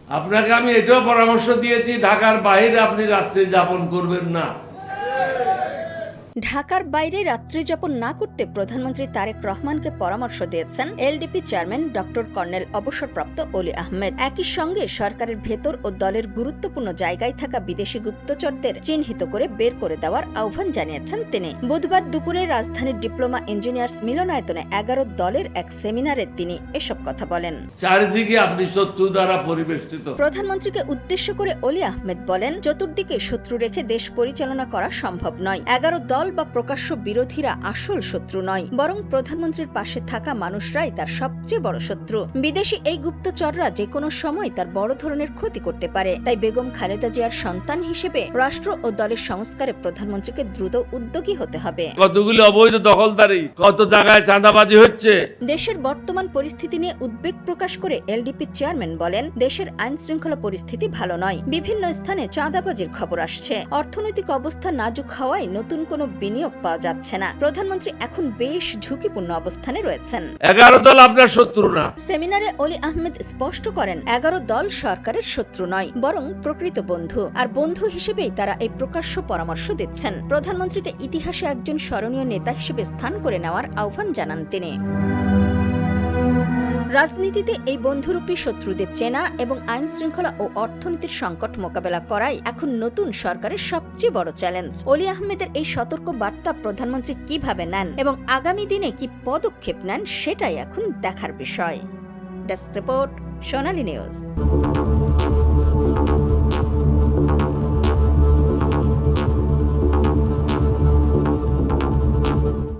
আপনাকে আমি এটাও পরামর্শ দিয়েছি, ঢাকার বাইরে আপনি রাত্রি যাপন করবেন না। ঢাকার বাইরে রাত্রি যাপন না করতে প্রধানমন্ত্রী তারেক রহমানকে পরামর্শ দিয়েছেন এলডিপি চেয়ারম্যান ডক্টর কর্নেল অবসরপ্রাপ্ত অলি আহমেদ। একই সঙ্গে সরকারের ভেতর ও দলের গুরুত্বপূর্ণ জায়গায় থাকা বিদেশি গুপ্তচরদের চিহ্নিত করে বের করে দেওয়ার আহ্বান জানিয়েছেন তিনি। বুধবার দুপুরে রাজধানীর ডিপ্লোমা ইঞ্জিনিয়ার্স মিলনায়তনে 11 দলের এক সেমিনারে তিনি এসব কথা বলেন। চারিদিকে আপনি শত্রু দ্বারা পরিবেষ্টিত। প্রধানমন্ত্রীকে উদ্দেশ্য করে অলি আহমেদ বলেন, চতুর্দিকে শত্রু রেখে দেশ পরিচালনা করা সম্ভব নয়। 11 দল বা প্রকাশ্য বিরোধীরা আসল শত্রু নয়, বরং প্রধানমন্ত্রীর পাশে থাকা মানুষরাই তার সবচেয়ে বড় শত্রু। বিদেশি এই গুপ্তচররা যে কোনো সময় তার বড় ধরনের ক্ষতি করতে পারে। তাই বেগম খালেদা জিয়ার সন্তান হিসেবে রাষ্ট্র ও দলের সংস্কারে প্রধানমন্ত্রীকে দ্রুত উদ্যোগী হতে হবে। কতগুলি অবৈধ দখলদারি, কত জায়গায় চাঁদাবাজি হচ্ছে। দেশের বর্তমান পরিস্থিতি নিয়ে উদ্বেগ প্রকাশ করে এলডিপি চেয়ারম্যান বলেন, দেশের আইন শৃঙ্খলা পরিস্থিতি ভালো নয়। বিভিন্ন স্থানে চাঁদাবাজির খবর আসছে। অর্থনৈতিক অবস্থা নাজুক হওয়ায় নতুন কোনো বিনিয়োগ পাওয়া যাচ্ছে না। প্রধানমন্ত্রী এখন বেশ ঝুঁকিপূর্ণ অবস্থানে রয়েছেন। 11 দল আপনার শত্রু না। সেমিনারে অলি আহমেদ স্পষ্ট করেন, 11 দল সরকারের শত্রু নয়, বরং প্রকৃত বন্ধু। আর বন্ধু হিসেবেই তারা এই প্রকাশ্য পরামর্শ দিচ্ছেন। প্রধানমন্ত্রীকে ইতিহাসে একজন স্মরণীয় নেতা হিসেবে স্থান করে নেওয়ার আহ্বান জানান তিনি। রাজনীতিতে এই বন্ধুরূপী শত্রুদের চেনা এবং আইন শৃঙ্খলা ও অর্থনীতির সংকট মোকাবেলা করাই এখন নতুন সরকারের সবচেয়ে বড় চ্যালেঞ্জ। অলি আহমেদের এই সতর্ক বার্তা প্রধানমন্ত্রী কিভাবে নেন এবং আগামী দিনে কি পদক্ষেপ নেন, সেটাই এখন দেখার বিষয়। ডেস্ক রিপোর্ট, সোনালী নিউজ।